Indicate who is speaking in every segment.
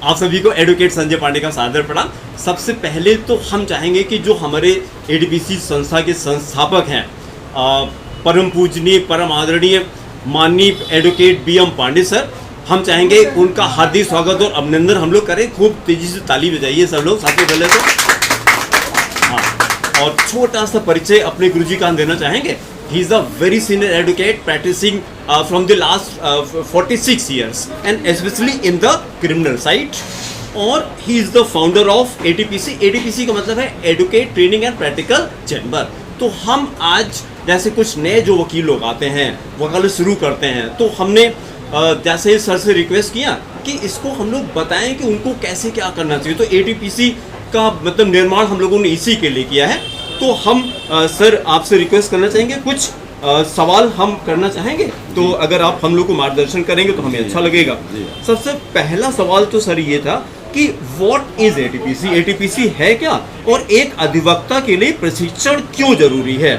Speaker 1: आप सभी को एडवोकेट संजय पांडे का सादर प्रणाम। सबसे पहले तो हम चाहेंगे कि जो हमारे एडीपीसी संस्था के संस्थापक हैं, परम पूजनीय परम आदरणीय माननीय एडवोकेट बीएम पांडे सर, हम चाहेंगे उनका हार्दिक स्वागत और अभिनंदन हम लोग करें। खूब तेजी से ताली बजाइए सब लोग सबसे पहले तो। हाँ, और छोटा सा परिचय अपने गुरुजी का हम देना चाहेंगे। He is a very senior advocate practicing from the last 46 years and especially in the criminal side. और he is the founder of ATPC. ATPC का मतलब है Educate Training and Practical Chamber. तो हम आज जैसे कुछ नए जो वकील लोग आते हैं वकालत शुरू करते हैं, तो हमने जैसे सर से रिक्वेस्ट किया कि इसको हम लोग बताएं कि उनको कैसे क्या करना चाहिए। तो ATPC का मतलब निर्माण हम लोगों ने इसी के लिए किया है। तो हम सर आपसे रिक्वेस्ट करना चाहेंगे, कुछ सवाल हम करना चाहेंगे, तो अगर आप हम लोग को मार्गदर्शन करेंगे तो हमें अच्छा लगेगा। सबसे पहला सवाल तो सर ये था कि व्हाट इज एटीपीसी, एटीपीसी है क्या, और एक अधिवक्ता के लिए प्रशिक्षण क्यों जरूरी है?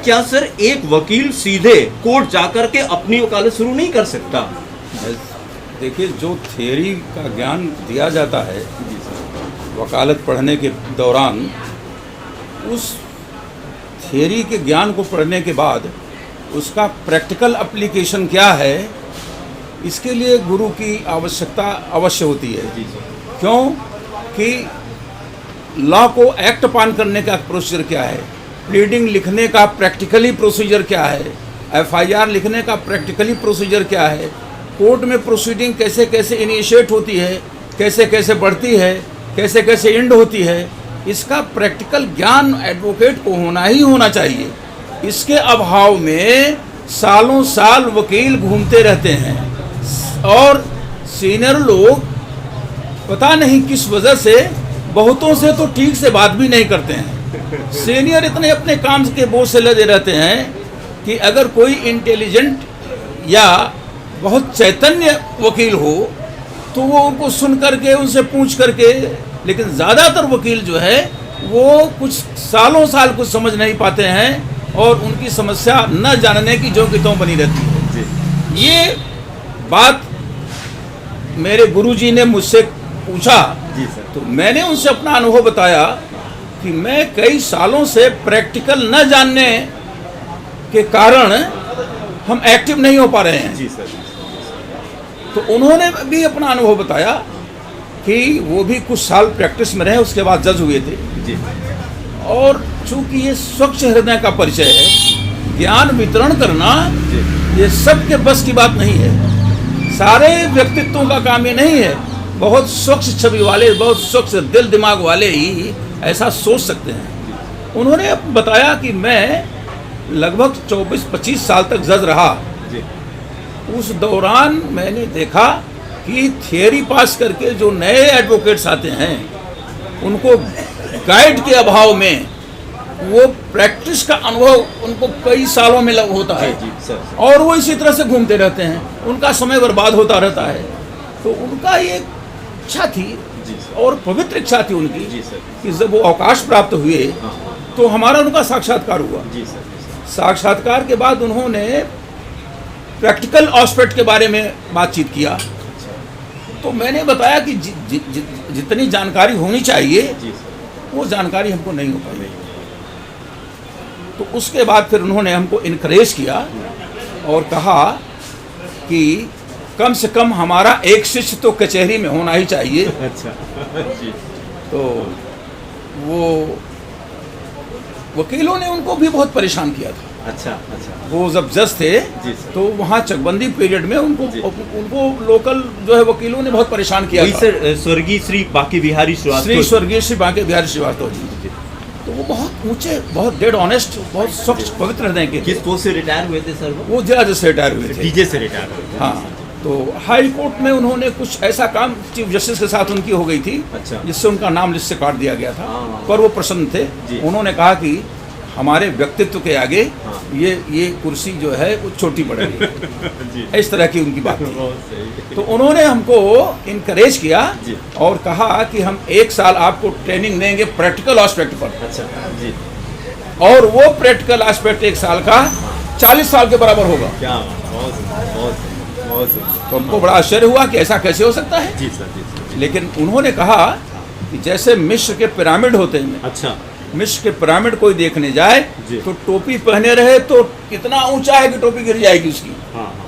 Speaker 1: क्या सर एक वकील सीधे कोर्ट जाकर के अपनी वकालत शुरू नहीं कर सकता?
Speaker 2: देखिए, जो थियरी का ज्ञान दिया जाता है वकालत पढ़ने के दौरान, उस थियरी के ज्ञान को पढ़ने के बाद उसका प्रैक्टिकल एप्लीकेशन क्या है, इसके लिए गुरु की आवश्यकता अवश्य होती है। क्यों कि लॉ को एक्ट पान करने का प्रोसीजर क्या है, प्लीडिंग लिखने का प्रैक्टिकली प्रोसीजर क्या है, एफआईआर लिखने का प्रैक्टिकली प्रोसीजर क्या है, कोर्ट में प्रोसीडिंग कैसे कैसे इनिशिएट होती है, कैसे कैसे बढ़ती है, कैसे कैसे एंड होती है, इसका प्रैक्टिकल ज्ञान एडवोकेट को होना ही होना चाहिए। इसके अभाव में सालों साल वकील घूमते रहते हैं और सीनियर लोग पता नहीं किस वजह से बहुतों से तो ठीक से बात भी नहीं करते हैं। सीनियर इतने अपने काम के बोझ से लगे रहते हैं कि अगर कोई इंटेलिजेंट या बहुत चैतन्य वकील हो तो वो उनको सुन करके उनसे पूछ करके, लेकिन ज़्यादातर वकील जो है वो कुछ सालों साल कुछ समझ नहीं पाते हैं और उनकी समस्या न जानने की जो कि त्यों बनी रहती है। ये बात मेरे गुरुजी ने मुझसे पूछा तो मैंने उनसे अपना अनुभव बताया कि मैं कई सालों से प्रैक्टिकल न जानने के कारण हम एक्टिव नहीं हो पा रहे हैं। तो उन्होंने भी अपना अनुभव बताया कि वो भी कुछ साल प्रैक्टिस में रहे, उसके बाद जज हुए थे जी। और चूंकि ये स्वच्छ हृदय का परिचय है, ज्ञान वितरण करना ये सबके बस की बात नहीं है, सारे व्यक्तित्वों का काम ये नहीं है। बहुत स्वच्छ छवि वाले, बहुत स्वच्छ दिल दिमाग वाले ही ऐसा सोच सकते हैं। उन्होंने बताया कि मैं लगभग 24-25 साल तक जज रहा। उस दौरान मैंने देखा कि थियरी पास करके जो नए एडवोकेट्स आते हैं उनको गाइड के अभाव में वो प्रैक्टिस का अनुभव उनको कई सालों में होता है और वो इसी तरह से घूमते रहते हैं, उनका समय बर्बाद होता रहता है। तो उनका ये इच्छा थी और पवित्र इच्छा थी उनकी कि जब वो अवकाश प्राप्त हुए तो हमारा उनका साक्षात्कार हुआ। साक्षात्कार के बाद उन्होंने प्रैक्टिकल एस्पेक्ट के बारे में बातचीत किया। तो मैंने बताया कि जितनी जानकारी होनी चाहिए वो जानकारी हमको नहीं हो पाई। तो उसके बाद फिर उन्होंने हमको इनकरेज किया और कहा कि कम से कम हमारा एक शिष्य तो कचहरी में होना ही चाहिए।
Speaker 1: अच्छा जी।
Speaker 2: तो वो वकीलों ने उनको भी बहुत परेशान किया था।
Speaker 1: अच्छा अच्छा।
Speaker 2: वो जब जज थे तो वहाँ चकबंदी पीरियड में उनको लोकल जो है वकीलों ने बहुत परेशान किया था।
Speaker 1: सर स्वर्गीय श्री बांके बिहारी श्रीवास्तव,
Speaker 2: स्वर्गीय श्री बांके बिहारी श्रीवास्तव जी, तो वो बहुत ऊंचे, बहुत डेड ऑनेस्ट, बहुत स्वच्छ पवित्र हृदय के।
Speaker 1: किस पोस्ट से रिटायर हुए थे सर? वो
Speaker 2: जिला जज से रिटायर हुए थे।
Speaker 1: डीजे से रिटायर हुए थे।
Speaker 2: हाँ, तो हाई कोर्ट में उन्होंने कुछ ऐसा काम चीफ जस्टिस के साथ उनकी हो गई थी। अच्छा। जिससे उनका नाम लिस्ट से काट दिया गया था। पर वो प्रसन्न थे। उन्होंने कहा कि हमारे व्यक्तित्व के आगे ये कुर्सी जो है वो छोटी पड़ेगी। इस तरह की उनकी बात थी। तो उन्होंने हमको इनकरेज किया और कहा कि हम 1 साल आपको ट्रेनिंग देंगे प्रैक्टिकल एस्पेक्ट पर। अच्छा जी। और वो प्रैक्टिकल एस्पेक्ट 1 साल का 40 साल के बराबर होगा।
Speaker 1: क्या बहुत बहुत सुंदर।
Speaker 2: तो हमको बड़ा आश्चर्य हुआ कि ऐसा कैसे हो सकता है।
Speaker 1: जी सर, जी सर।
Speaker 2: लेकिन उन्होंने कहा कि जैसे मिस्र के पिरामिड होते हैं,
Speaker 1: अच्छा।
Speaker 2: मिस्र के पिरामिड कोई देखने जाए
Speaker 1: जी।
Speaker 2: तो टोपी पहने रहे तो इतना ऊंचा है कि टोपी गिर जाएगी उसकी।
Speaker 1: हाँ हाँ।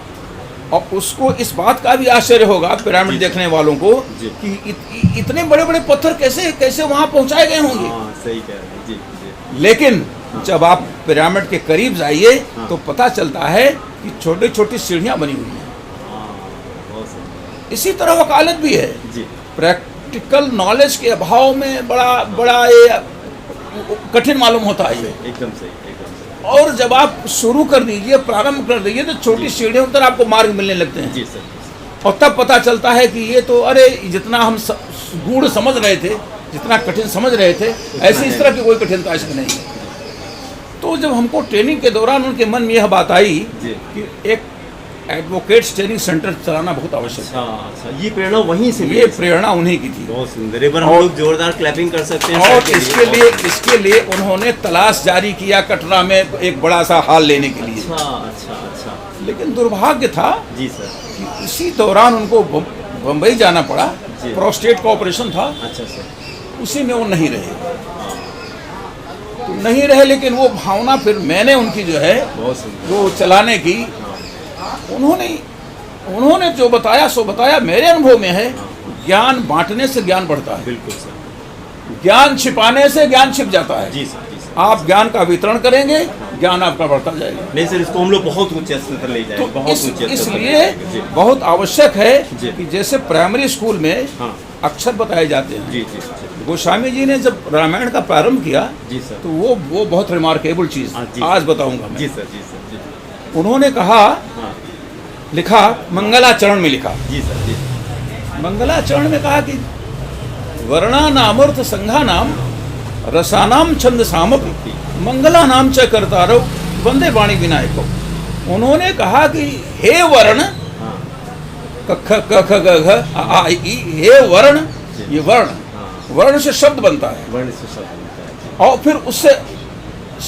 Speaker 2: और उसको इस बात का भी आश्चर्य होगा पिरामिड
Speaker 1: जी।
Speaker 2: देखने वालों को
Speaker 1: जी।
Speaker 2: कि इतने बड़े बड़े पत्थर कैसे कैसे वहां पहुंचाए गए होंगे।
Speaker 1: हाँ, सही कह रहे हैं। जी जी।
Speaker 2: लेकिन जब आप पिरामिड के करीब जाइए
Speaker 1: हाँ।
Speaker 2: तो पता चलता है कि छोटी छोटी सीढ़ियां बनी हुई हैं।
Speaker 1: हाँ, बहुत सुंदर।
Speaker 2: इसी तरह वकालत भी है।
Speaker 1: जी।
Speaker 2: प्रैक्टिकल नॉलेज के अभाव में बड़ा बड़ा ये कठिन मालूम होता है ये।
Speaker 1: एकदम सही, एकदम सही।
Speaker 2: और जब आप शुरू कर दीजिए, प्रारंभ कर दीजिए, तो छोटी सीढ़ियों की तरह आपको मार्ग मिलने लगते हैं।
Speaker 1: जी सर।
Speaker 2: और तब पता चलता है कि ये तो अरे जितना हम गूढ़ समझ रहे थे, जितना कठिन समझ रहे थे, ऐसे इस तरह की कोई कठिनता इसमें नहीं है। तो जब हमको ट्रेनिंग के दौरान उनके मन में यह बात आई
Speaker 1: जी।
Speaker 2: कि एक एडवोकेट्स ट्रेनिंग सेंटर चलाना बहुत आवश्यक है।
Speaker 1: अच्छा अच्छा, ये प्रेरणा वहीं से
Speaker 2: ये
Speaker 1: मिली।
Speaker 2: प्रेरणा उन्हीं की थी।
Speaker 1: बहुत सुंदर। एक बार हम
Speaker 2: और-
Speaker 1: लोग जोरदार क्लैपिंग कर सकते हैं
Speaker 2: और
Speaker 1: सर
Speaker 2: इसके लिए उन्होंने तलाश जारी किया कटरा में एक बड़ा सा हॉल लेने के लिए।
Speaker 1: अच्छा अच्छा अच्छा।
Speaker 2: लेकिन दुर्भाग्य था
Speaker 1: जी सर।
Speaker 2: कि इसी दौरान उनको बम्बई जाना पड़ा।
Speaker 1: जी।
Speaker 2: प्रोस्टेट का ऑपरेशन था,
Speaker 1: अच्छा सर।
Speaker 2: उसी में वो नहीं रहे। तो नहीं रहे, लेकिन वो भावना फिर मैंने उनकी जो है
Speaker 1: बहुत सुंदर।
Speaker 2: वो चलाने की, उन्होंने जो बताया सो बताया। मेरे अनुभव में है ज्ञान बांटने से ज्ञान बढ़ता है,
Speaker 1: बिल्कुल सर।
Speaker 2: ज्ञान छिपाने से ज्ञान छिप जाता है।
Speaker 1: जी सर, जी सर।
Speaker 2: आप ज्ञान का वितरण करेंगे, ज्ञान आपका बढ़ता जाएगा।
Speaker 1: नहीं सर, इसको हम लोग बहुत ऊंचे स्तर पर ले जाएंगे,
Speaker 2: तो
Speaker 1: बहुत ऊंचे स्तर पर ले
Speaker 2: इसलिए
Speaker 1: जाएंगे। जी
Speaker 2: बहुत आवश्यक है
Speaker 1: जी।
Speaker 2: कि जैसे प्राइमरी स्कूल में
Speaker 1: हाँ।
Speaker 2: अक्षर बताए जाते हैं।
Speaker 1: जी जी जी।
Speaker 2: गोस्वामी जी ने जब रामायण का प्रारंभ किया
Speaker 1: जी सर।
Speaker 2: तो वो बहुत रिमार्केबल चीज
Speaker 1: हाँ, जी।
Speaker 2: आज बताऊंगा
Speaker 1: जी
Speaker 2: मैं।
Speaker 1: सर, जी सर, जी।
Speaker 2: उन्होंने कहा,
Speaker 1: हाँ।
Speaker 2: लिखा मंगलाचरण में लिखा,
Speaker 1: जी सर, जी।
Speaker 2: मंगलाचरण में कहा कि वर्णानामर्थ संघानाम रसानाम छंद सामपि मंगला नाम च करतारो वंदे वाणी विनायको। उन्होंने कहा कि हे वर्ण,
Speaker 1: हाँ।
Speaker 2: क ख ग घ आ आ इ ई, हे वर्ण, ये वर्ण,
Speaker 1: हाँ।
Speaker 2: वर्ण से शब्द बनता है
Speaker 1: वर्ण से शब्द बनता है।
Speaker 2: और फिर उससे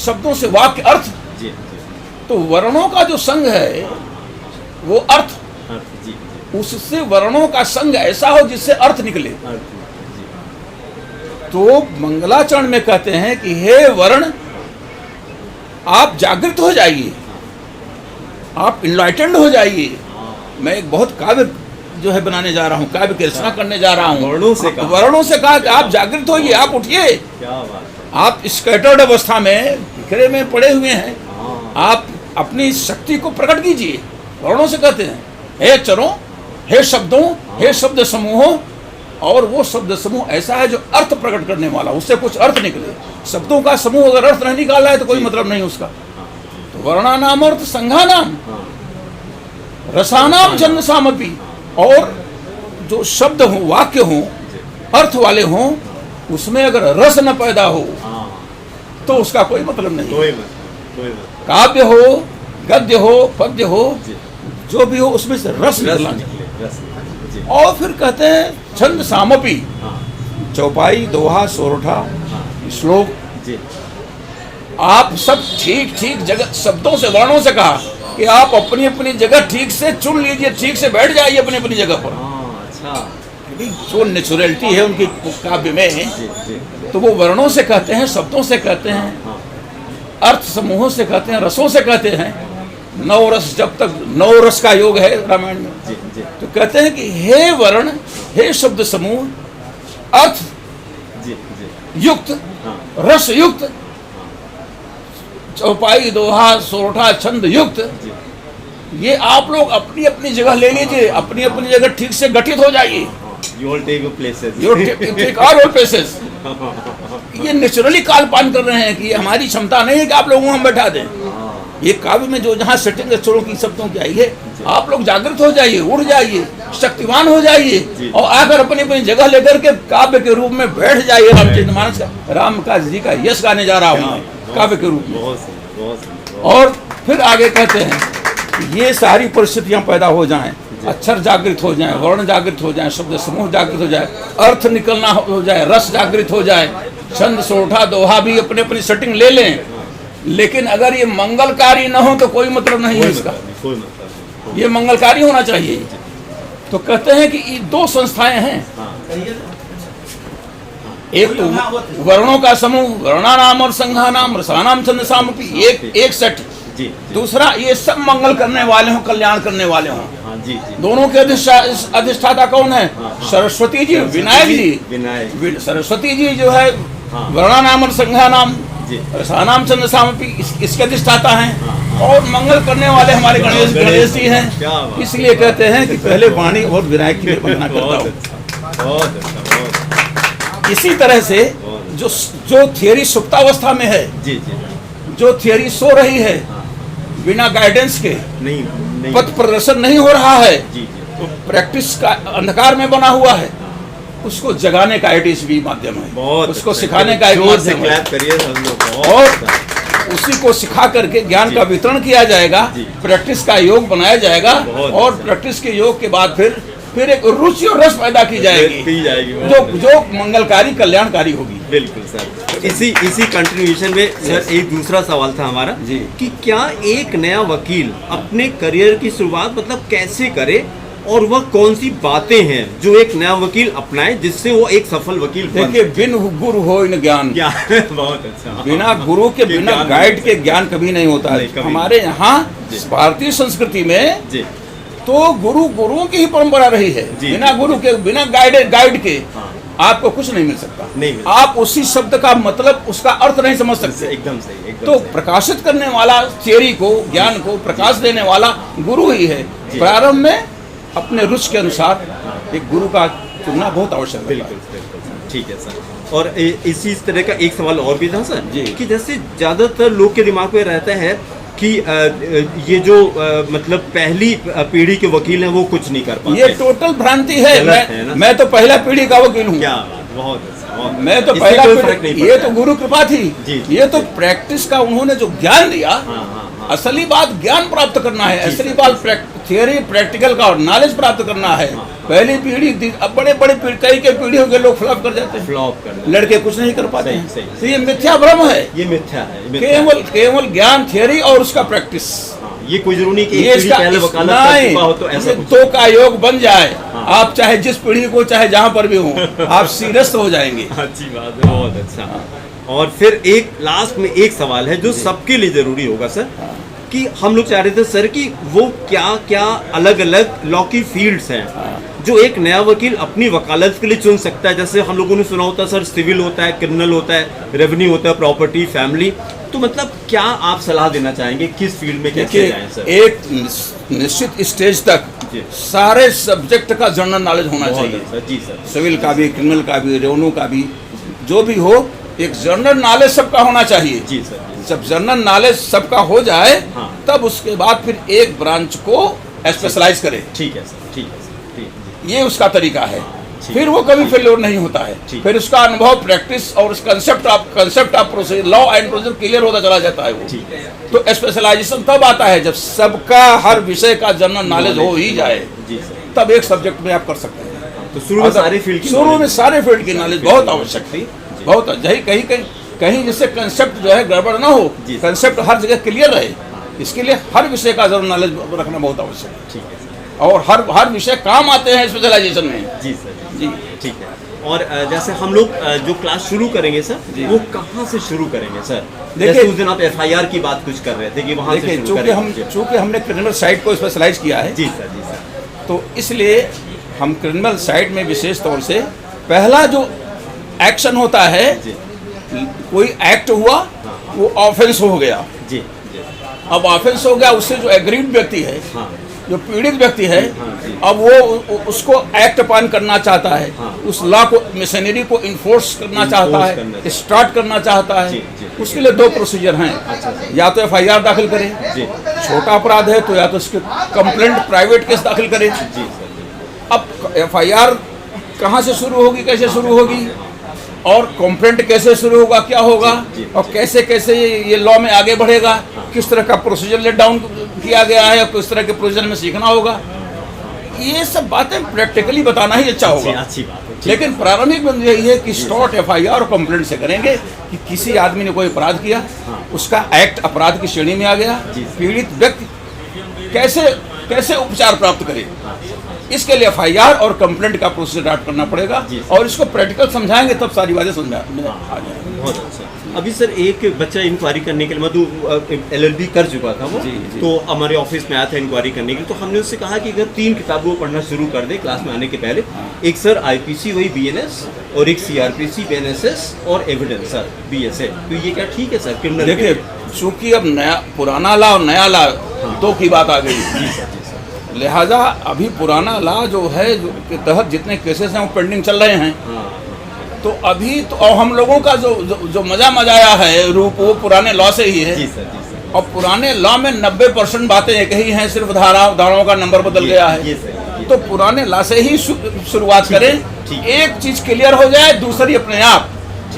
Speaker 2: शब्दों से वाक्य अर्थ।
Speaker 1: जी जी।
Speaker 2: तो वर्णों का जो संघ है वो अर्थ,
Speaker 1: अर्थ। जी जी।
Speaker 2: उससे वर्णों का संघ ऐसा हो जिससे अर्थ निकले।
Speaker 1: अर्थ। जी।
Speaker 2: तो मंगलाचरण में कहते हैं कि हे वर्ण, आप जागृत हो जाइए, आप इनलाइटेंड हो जाइए। मैं एक बहुत काव्य जो है बनाने जा रहा हूँ, काव्य की रचना करने जा रहा हूँ।
Speaker 1: वर्णों से कहा।
Speaker 2: वर्णों से कहा कि आप जागृत होइए, आप उठिए।
Speaker 1: क्या बात है।
Speaker 2: आप स्कैटर्ड अवस्था में बिखरे में पड़े हुए हैं,
Speaker 1: हाँ।
Speaker 2: आप अपनी शक्ति को प्रकट कीजिए। वर्णों से कहते हैं हे अक्षरों, हे शब्दों, हे शब्द समूहों। और वो शब्द समूह ऐसा है जो अर्थ प्रकट करने वाला, उससे कुछ अर्थ निकले। शब्दों का समूह अगर अर्थ नहीं निकाला है तो कोई मतलब नहीं उसका। तो वर्णानाम अर्थ संघानाम
Speaker 1: हाँ।
Speaker 2: रसानाम छंद सामपि। और जो शब्द हो, वाक्य हो, अर्थ वाले हों, उसमें अगर रस न पैदा हो
Speaker 1: हाँ।
Speaker 2: तो उसका कोई मतलब नहीं।
Speaker 1: कोई मतलब, कोई मतलब।
Speaker 2: काव्य हो, गद्य हो, पद्य हो,
Speaker 1: जी।
Speaker 2: जो भी हो उसमें से रस
Speaker 1: रस
Speaker 2: निकलना।
Speaker 1: निकले, रस निकले। जी।
Speaker 2: और फिर कहते हैं छंद सामपि,
Speaker 1: हाँ।
Speaker 2: चौपाई, दोहा, सोरठा,
Speaker 1: हाँ।
Speaker 2: श्लोक,
Speaker 1: जी।
Speaker 2: आप सब ठीक ठीक जगह शब्दों से, वर्णों से कहा कि आप अपनी अपनी जगह ठीक से चुन लीजिए, ठीक से बैठ जाइए अपनी अपनी जगह पर।
Speaker 1: हाँ। अच्छा।
Speaker 2: क्योंकि जो नेचुरलिटी है उनकी काव्य में,
Speaker 1: जी जी।
Speaker 2: तो वो वर्णों से कहते हैं, शब्दों से कहते हैं,
Speaker 1: हाँ।
Speaker 2: अर्थ समूहों से कहते हैं, रसों से कहते हैं। नौ रस, जब तक नौ रस का योग है रामायण में,
Speaker 1: जी जी।
Speaker 2: तो कहते हैं कि हे वर्ण, हे शब्द समूह, अर्थ
Speaker 1: जी जी।
Speaker 2: युक्त,
Speaker 1: हाँ।
Speaker 2: रस युक्त, चौपाई, दोहा, सोरठा, छंद युक्त,
Speaker 1: जी।
Speaker 2: ये आप लोग अपनी अपनी जगह ले लीजिए, अपनी अपनी जगह ठीक से गठित हो जाइए।
Speaker 1: You all take your places.
Speaker 2: You take all your places. ये नेचुरली काल पान कर रहे हैं कि ये हमारी क्षमता नहीं है कि आप लोगों को हम बैठा दें। ये काव्य में जो जहाँ सेटिंग अक्षरों की शब्दों की आई है, आप लोग जागृत हो जाइए, उड़ जाइए, शक्तिवान हो जाइए और आकर अपनी अपनी जगह लेकर के काव्य के रूप में बैठ जाइए। रामचरितमानस का, राम का जी का यश गाने जा रहा हूँ काव्य के रूप में।
Speaker 1: बहुत सुंदर, बहुत सुंदर।
Speaker 2: और फिर आगे कहते हैं कि ये सारी परिस्थितियां पैदा हो जाएं, अक्षर जागृत हो जाएं, वर्ण जागृत हो जाएं, शब्द समूह जागृत हो जाए, अर्थ निकलना हो जाए, रस जागृत हो जाए, छंद, सोरठा, दोहा भी अपनी अपनी सेटिंग ले लें। लेकिन अगर ये मंगलकारी न हो तो कोई मतलब नहीं है इसका।
Speaker 1: कोई मतलब नहीं।
Speaker 2: ये मंगलकारी होना चाहिए। तो कहते हैं कि ये दो संस्थाएं हैं, एक तो वर्णों का समूह, वर्णानाम और संघानाम रसानाम छंदसामपि, एक सेट।
Speaker 1: जी,
Speaker 2: दूसरा ये सब मंगल करने वाले हों, कल्याण करने वाले हों।
Speaker 1: हाँ, जी, जी।
Speaker 2: दोनों के अधिष्ठाता कौन है? सरस्वती जी, विनायक जी।
Speaker 1: विनायक
Speaker 2: सरस्वती जी जो है वर्णानाम और संघानाम
Speaker 1: जी,
Speaker 2: रसानाम छंदसामपि इसके अधिष्ठाता हैं। और मंगल करने वाले हमारे गणेश जी
Speaker 1: क्या
Speaker 2: हैं।
Speaker 1: बात।
Speaker 2: इसलिए कहते हैं कि पहले वाणी और विनायक की वंदना करता
Speaker 1: बहुत
Speaker 2: हूँ।
Speaker 1: अच्छा, बहुत अच्छा, बहुत
Speaker 2: इसी तरह से जो थियरी सुप्तावस्था में है,
Speaker 1: जी, जी,
Speaker 2: जो थियरी सो रही है बिना गाइडेंस के,
Speaker 1: नहीं
Speaker 2: पथ प्रदर्शन नहीं हो रहा है,
Speaker 1: जी, जी,
Speaker 2: तो प्रैक्टिस का अंधकार में बना हुआ है, उसको जगाने का ITS भी माध्यम है,
Speaker 1: बहुत
Speaker 2: उसको
Speaker 1: अच्छा।
Speaker 2: सिखाने का एक
Speaker 1: जोर से
Speaker 2: माध्यम है।
Speaker 1: क्लैप करिए हम लोग, बहुत
Speaker 2: और
Speaker 1: अच्छा।
Speaker 2: उसी को सिखा करके ज्ञान
Speaker 1: जी।
Speaker 2: का वितरण किया जाएगा,
Speaker 1: जी।
Speaker 2: प्रैक्टिस का योग बनाया जाएगा,
Speaker 1: बहुत
Speaker 2: और
Speaker 1: अच्छा।
Speaker 2: प्रैक्टिस के योग के बाद फिर एक रुचि और रस पैदा की जाएगी,
Speaker 1: की जाएगी, बहुत
Speaker 2: जो मंगलकारी कल्याणकारी होगी।
Speaker 1: बिल्कुल सर। इसी कंटिन्यूएशन में सर एक दूसरा सवाल था हमारा
Speaker 2: जी।
Speaker 1: कि क्या एक नया वकील अपने करियर की शुरुआत मतलब कैसे करे, और वह कौन सी बातें हैं जो एक नया वकील अपनाए जिससे वो एक सफल वकील बन
Speaker 2: देखिए, बिन गुरु हो इन ज्ञान,
Speaker 1: क्या बहुत अच्छा।
Speaker 2: बिना गुरु के, बिना
Speaker 1: ज्ञान
Speaker 2: गाइड
Speaker 1: नहीं
Speaker 2: के ज्ञान कभी नहीं होता
Speaker 1: नहीं,
Speaker 2: है।
Speaker 1: कभी
Speaker 2: हमारे यहाँ
Speaker 1: जी।
Speaker 2: भारतीय संस्कृति में
Speaker 1: जी,
Speaker 2: तो गुरुओं की ही परंपरा रही है।
Speaker 1: जी।
Speaker 2: बिना गुरु के, बिना गाइड के
Speaker 1: हाँ।
Speaker 2: आपको कुछ नहीं मिल सकता।
Speaker 1: नहीं मिल
Speaker 2: आप उसी शब्द का मतलब, उसका अर्थ नहीं समझ सकते।
Speaker 1: एकदम सही, एकदम
Speaker 2: तो
Speaker 1: सही।
Speaker 2: प्रकाशित करने वाला, थियरी को, ज्ञान को प्रकाश देने वाला गुरु ही है।
Speaker 1: जी।
Speaker 2: प्रारंभ में अपने रुचि के अनुसार एक गुरु का चुनना बहुत आवश्यक है।
Speaker 1: बिल्कुल बिल्कुल सर, ठीक है सर। और इसी तरह का एक सवाल और भी था सर
Speaker 2: जी।
Speaker 1: कि जैसे ज़्यादातर लोग के दिमाग में रहता है कि ये जो मतलब पहली पीढ़ी के वकील हैं वो कुछ नहीं कर पाते।
Speaker 2: ये टोटल भ्रांति है।
Speaker 1: गलत है ना?
Speaker 2: मैं तो पहला पीढ़ी का वकील हूँ।
Speaker 1: क्या बात, बहुत अच्छा, बहुत
Speaker 2: मैं तो
Speaker 1: इससे
Speaker 2: पहला
Speaker 1: कोई फर्क
Speaker 2: पीढ़ी,
Speaker 1: नहीं
Speaker 2: ये
Speaker 1: पड़ता
Speaker 2: तो गुरु कृपा थी।
Speaker 1: जी, जी,
Speaker 2: ये तो प्रैक्टिस का उन्होंने जो ज्ञान दिया,
Speaker 1: हाँ, हाँ, हाँ।
Speaker 2: असली बात ज्ञान प्राप्त करना है,
Speaker 1: जी,
Speaker 2: असली
Speaker 1: सर,
Speaker 2: बात थियरी प्रैक्टिकल का और नॉलेज प्राप्त करना है।
Speaker 1: हाँ।
Speaker 2: पहली पीढ़ी, अब बड़े कई पीढ़ियों के लोग फ्लॉप कर जाते हैं,
Speaker 1: फ्लॉप कर
Speaker 2: लड़के कुछ नहीं कर पाते
Speaker 1: सही,
Speaker 2: हैं।
Speaker 1: सही।
Speaker 2: तो ये मिथ्या भ्रम है।
Speaker 1: ये मिथ्या है, ये मिथ्या है।
Speaker 2: केवल ज्ञान, थियरी और उसका प्रैक्टिस।
Speaker 1: हाँ, ये कोई जरूरी नहीं कि
Speaker 2: ये
Speaker 1: एक पीढ़ी
Speaker 2: इसका
Speaker 1: पहले वकालत कर चुका हो तो ऐसा
Speaker 2: ये
Speaker 1: कुछ
Speaker 2: दो का योग बन जाए,
Speaker 1: हाँ।
Speaker 2: आप चाहे जिस पीढ़ी को, चाहे जहां पर भी हो, आप सीरियस हो जाएंगे।
Speaker 1: अच्छी बात है, बहुत अच्छा। और फिर एक लास्ट में एक सवाल है जो सबके लिए जरूरी होगा सर, कि हम लोग चाह रहे थे सर कि वो क्या क्या अलग अलग लॉ की फील्ड्स हैं जो एक नया वकील अपनी वकालत के लिए चुन सकता है। जैसे हम लोगों ने सुना होता है सर, सिविल होता है, क्रिमिनल होता है, रेवेन्यू होता है, प्रॉपर्टी, फैमिली। तो मतलब क्या आप सलाह देना चाहेंगे किस फील्ड में कैसे जाएं सर?
Speaker 2: एक निश्चित स्टेज तक
Speaker 1: जी।
Speaker 2: सारे सब्जेक्ट का जनरल नॉलेज होना
Speaker 1: बहुत
Speaker 2: चाहिए।
Speaker 1: अच्छा, जी सर।
Speaker 2: सिविल का भी, क्रिमिनल का भी, रेवेन्यू का भी, जो भी हो, एक जनरल नॉलेज सबका होना चाहिए।
Speaker 1: जी सर, जी।
Speaker 2: जब जनरल नॉलेज सबका हो जाए,
Speaker 1: हाँ।
Speaker 2: तब उसके बाद फिर एक ब्रांच को स्पेशलाइज करे।
Speaker 1: ठीक है सर, ठीक है सर, ठीक है।
Speaker 2: ये उसका तरीका है।
Speaker 1: ठीक।
Speaker 2: फिर वो कभी फेल्योर नहीं होता है।
Speaker 1: ठीक।
Speaker 2: फिर उसका अनुभव, प्रैक्टिस और concept of procedure, law and procedure clear होता चला जाता है वो।
Speaker 1: ठीक है,
Speaker 2: तो स्पेशलाइजेशन तब आता है जब सबका, हर विषय का जनरल नॉलेज हो ही जाए,
Speaker 1: जी सर।
Speaker 2: तब एक सब्जेक्ट में आप कर सकते हैं।
Speaker 1: तो शुरू में सारे फील्ड की
Speaker 2: शुरू में
Speaker 1: knowledge-
Speaker 2: सारे फील्ड की नॉलेज बहुत आवश्यक थी, बहुत। कहीं जिससे कंसेप्ट जो है गड़बड़ ना हो,
Speaker 1: जी।
Speaker 2: कंसेप्ट हर जगह क्लियर रहे, इसके लिए हर विषय का जनरल नॉलेज रखना बहुत आवश्यक है।
Speaker 1: ठीक है सर,
Speaker 2: और हर विषय काम आते हैं स्पेशलाइजेशन में।
Speaker 1: जी सर,
Speaker 2: जी।
Speaker 1: ठीक है। और जैसे हम लोग जो क्लास शुरू करेंगे सर,
Speaker 2: जी।
Speaker 1: वो कहाँ से शुरू करेंगे सर?
Speaker 2: देखिए-
Speaker 1: जैसे उस दिन आप FIR की बात कुछ कर रहे थे कि वहाँ से
Speaker 2: देखिए,
Speaker 1: शुरू करेंगे।
Speaker 2: चूंकि हमने क्रिमिनल साइड को स्पेशलाइज किया है,
Speaker 1: जी सर, जी सर।
Speaker 2: तो इसलिए हम क्रिमिनल साइड में विशेष तौर से पहला जो एक्शन होता है,
Speaker 1: जी,
Speaker 2: कोई एक्ट हुआ, वो ऑफेंस हो गया।
Speaker 1: जी, जी।
Speaker 2: अब ऑफेंस हो गया, उससे जो एग्रीड व्यक्ति है,
Speaker 1: हाँ,
Speaker 2: जो पीड़ित व्यक्ति है,
Speaker 1: हाँ, जी।
Speaker 2: अब वो उसको एक्ट पान करना चाहता है,
Speaker 1: हाँ।
Speaker 2: उस लॉ को, मशीनरी को इन्फोर्स करना चाहता
Speaker 1: करना
Speaker 2: है, स्टार्ट करना चाहता है।
Speaker 1: जी, जी।
Speaker 2: उसके लिए दो प्रोसीजर हैं। या तो FIR दाखिल करे,
Speaker 1: जी,
Speaker 2: छोटा अपराध है तो या तो उसके कंप्लेंट, प्राइवेट केस दाखिल करे।
Speaker 1: जी सर, जी।
Speaker 2: अब FIR कहाँ से शुरू होगी, कैसे शुरू होगी, और कंप्लेंट कैसे शुरू होगा, क्या होगा,
Speaker 1: जी,
Speaker 2: और कैसे कैसे ये लॉ में आगे बढ़ेगा, किस तरह का प्रोसीजर लेट डाउन किया गया है, और किस तरह के प्रोसीजर में सीखना होगा। ये सब बातें प्रैक्टिकली बताना ही अच्छा होगा।
Speaker 1: अच्छी बात है। ठीक
Speaker 2: लेकिन प्रारंभिक बंद यही है कि स्टार्ट FIR और कंप्लेंट से करेंगे कि किसी आदमी ने कोई अपराध किया,
Speaker 1: हाँ।
Speaker 2: उसका एक्ट अपराध की श्रेणी में आ गया,
Speaker 1: जी।
Speaker 2: पीड़ित व्यक्ति कैसे कैसे उपचार प्राप्त करे, इसके लिए FIR और कंप्लेंट का प्रोसेस स्टार्ट करना पड़ेगा और इसको प्रैक्टिकल समझाएंगे तब सारी बातें समझ में आ जाएंगी।
Speaker 1: बहुत अच्छा। अभी सर एक बच्चा इंक्वायरी करने के लिए मतलब LLB कर चुका था वो, तो हमारे ऑफिस में आया था इंक्वायरी करने के लिए, तो हमने उससे कहा कि अगर 3 किताबें वो पढ़ना शुरू कर दे क्लास में आने के पहले, एक सर IPC वही BNS और एक CRPC BNSS और एविडेंस सर BSA, तो ये क्या ठीक है सर? क्रिमिनल
Speaker 2: देखिए चूंकि अब नया पुराना लॉ और नया लॉ दो की बात आ गई, लिहाजा अभी पुराना लॉ जो है के तहत जितने केसेस हैं वो पेंडिंग चल रहे हैं, तो अभी तो और हम लोगों का जो मजा आया है रूप वो पुराने लॉ से ही है।
Speaker 1: जी सर, जी सर।
Speaker 2: और पुराने लॉ में 90% बातें एक ही हैं, सिर्फ धाराओं का नंबर बदल गया है। तो पुराने लॉ से ही शुरुआत करें, एक चीज क्लियर हो जाए, दूसरी अपने आप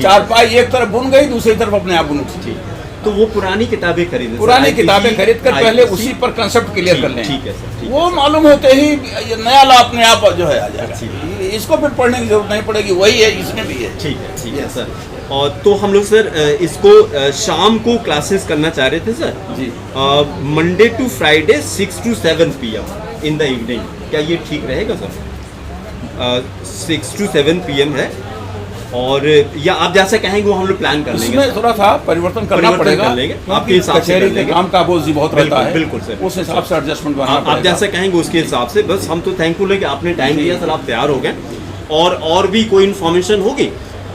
Speaker 2: चारपाई एक तरफ बुन गई, दूसरी तरफ अपने आप बुन गई।
Speaker 1: तो वो पुरानी किताबें खरीदें,
Speaker 2: पुरानी किताबें खरीद कर पहले उसी पर कंसेप्ट क्लियर कर लें।
Speaker 1: ठीक है सर।
Speaker 2: वो मालूम होते ही ये नया लॉ अपने आप जो है आ जाएगा, इसको फिर पढ़ने की जरूरत नहीं पड़ेगी, वही है इसमें भी है।
Speaker 1: ठीक है सर। और तो हम लोग सर इसको शाम को क्लासेस करना चाह रहे थे sir
Speaker 2: ji,
Speaker 1: Monday to Friday 6 to 7 PM in the evening, क्या ये ठीक रहेगा सर? 6 to 7 PM है, और या आप जैसा कहेंगे वो हम लोग प्लान कर लेंगे।
Speaker 2: इसमें थोड़ा सा परिवर्तन करना पड़ेगा,
Speaker 1: आपके हिसाब से
Speaker 2: कचहरी के काम का बोझ बहुत रहता है,
Speaker 1: बिल्कुल सर,
Speaker 2: उस हिसाब से एडजस्टमेंट बनाना पड़ेगा।
Speaker 1: आप जैसा कहेंगे उसके हिसाब से। बस हम तो थैंकफुल है कि आपने टाइम दिया सर, आप तैयार हो गए। और भी कोई इन्फॉर्मेशन होगी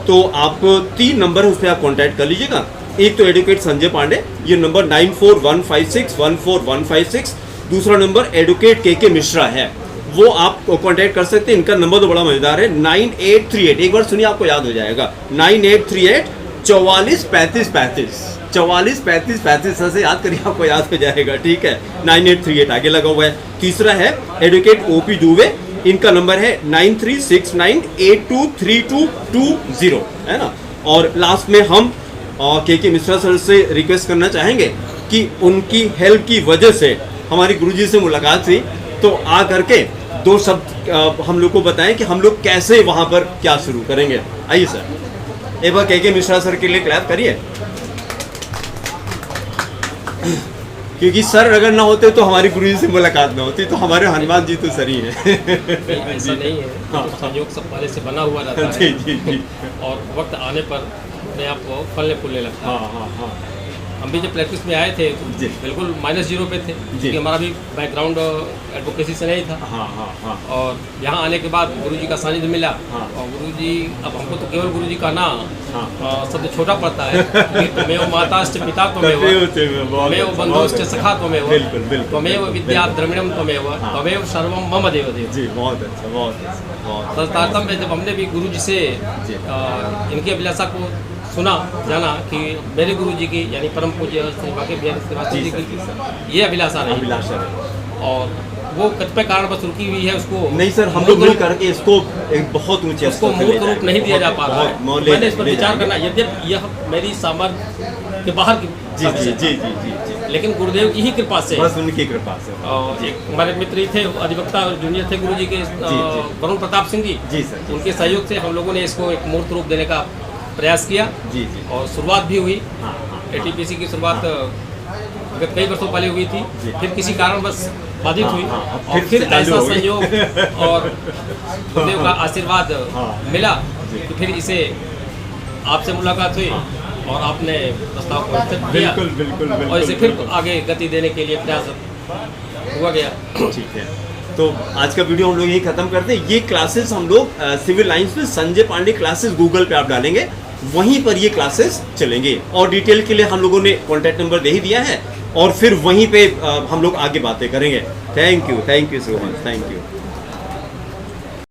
Speaker 1: तो आप 3 नंबर है उस पर आप कॉन्टैक्ट कर लीजिएगा। एक तो एडवोकेट संजय पांडे, ये नंबर 9415614156, दूसरा नंबर एडवोकेट के मिश्रा है, वो आप कांटेक्ट कर सकते हैं। इनका नंबर तो बड़ा मजेदार है, 9838, एक बार सुनिए आपको याद हो जाएगा, 9838 44 35 35, 44 35 35 से याद करिए, आपको याद हो जाएगा। ठीक है, 9838 आगे लगा हुआ है। तीसरा है एडवोकेट OP दुबे, इनका नंबर है 9369823220, है ना। और लास्ट में हम के मिश्रा सर से रिक्वेस्ट करना चाहेंगे कि उनकी हेल्प की वजह से हमारी गुरुजी से मुलाकात हुई, तो आ करके 2 शब्द हम लोग को बताएं कि हम लोग कैसे वहां पर क्या शुरू करेंगे। आइए सर, एक बार के मिश्रा सर के लिए क्लैप करिए, क्योंकि सर अगर ना होते तो हमारी गुरुजी से मुलाकात ना होती, तो हमारे हनुमान जी तो सर ही है।
Speaker 3: ऐसा नहीं है, तो संयोग सब पहले से बना हुआ रहता है।
Speaker 1: जी।
Speaker 3: और वक्त आने पर अपने आप को फलने फूलने लगता है।
Speaker 1: हाँ।
Speaker 3: हम भी जब प्रैक्टिस में आए थे तो
Speaker 1: जी।
Speaker 3: बिल्कुल -0 पे थे, क्योंकि हमारा भी बैकग्राउंड एडवोकेसी से नहीं था।
Speaker 1: हाँ।
Speaker 3: और यहाँ आने के बाद गुरुजी का सानिध्य मिला, और गुरुजी, अब हमको तो केवल गुरुजी का ना शब्द छोटा पड़ता है, त्वमेव माताश्च पिता त्वमेव, त्वमेव बंधुश्च सखा त्वमेव, त्वमेव विद्या द्रविणम त्वमेव, त्वमेव सर्वम मम देवदेव।
Speaker 1: जी, बहुत अच्छा।
Speaker 3: तारतम्य में जब हमने भी गुरुजी से इनकी अभिलाषा को सुना, जाना कि मेरे गुरुजी की यानी परम पूज्य श्री बांके बिहारी श्रीवास्तव जी की ये अभिलाषा नहीं, और वो कतिपय कारणवश रुकी हुई है। उसको
Speaker 1: नहीं सर, हम लोग मिल करके इसको एक बहुत ऊंचे
Speaker 3: उसको मूर्त रूप नहीं दिया जा पा रहा है। मैंने इस पर विचार करना, यद्यपि यह मेरी सामर्थ्य के बाहर की
Speaker 1: जी,
Speaker 3: लेकिन गुरुदेव की ही कृपा से,
Speaker 1: बस उनकी कृपा से।
Speaker 3: और एक हमारे मित्र ही थे, अधिवक्ता जूनियर थे गुरुजी के, वरुण प्रताप सिंह जी,
Speaker 1: सर,
Speaker 3: उनके सहयोग से हम लोगों ने इसको एक मूर्त रूप देने का प्रयास किया।
Speaker 1: जी।
Speaker 3: और शुरुआत भी हुई। ATPC की शुरुआत विगत कई वर्षों पहले हुई थी, फिर किसी कारण बस बाधित हुई, और फिर ऐसा संयोग और गुरुदेव का आशीर्वाद मिला कि फिर इसे आपसे मुलाकात हुई और आपने प्रस्ताव को एक्सेप्ट किया,
Speaker 1: बिल्कुल।
Speaker 3: और इसे फिर आगे गति देने के लिए प्रयास हुआ गया।
Speaker 1: ठीक है, तो आज का वीडियो हम लोग यही खत्म करते हैं। ये क्लासेस हम लोग सिविल लाइंस में संजय पांडे क्लासेस गूगल पे आप डालेंगे, वहीं पर ये क्लासेस चलेंगे। और डिटेल के लिए हम लोगों ने कॉन्टैक्ट नंबर दे ही दिया है, और फिर वहीं पे हम लोग आगे बातें करेंगे। Thank you so much, thank you.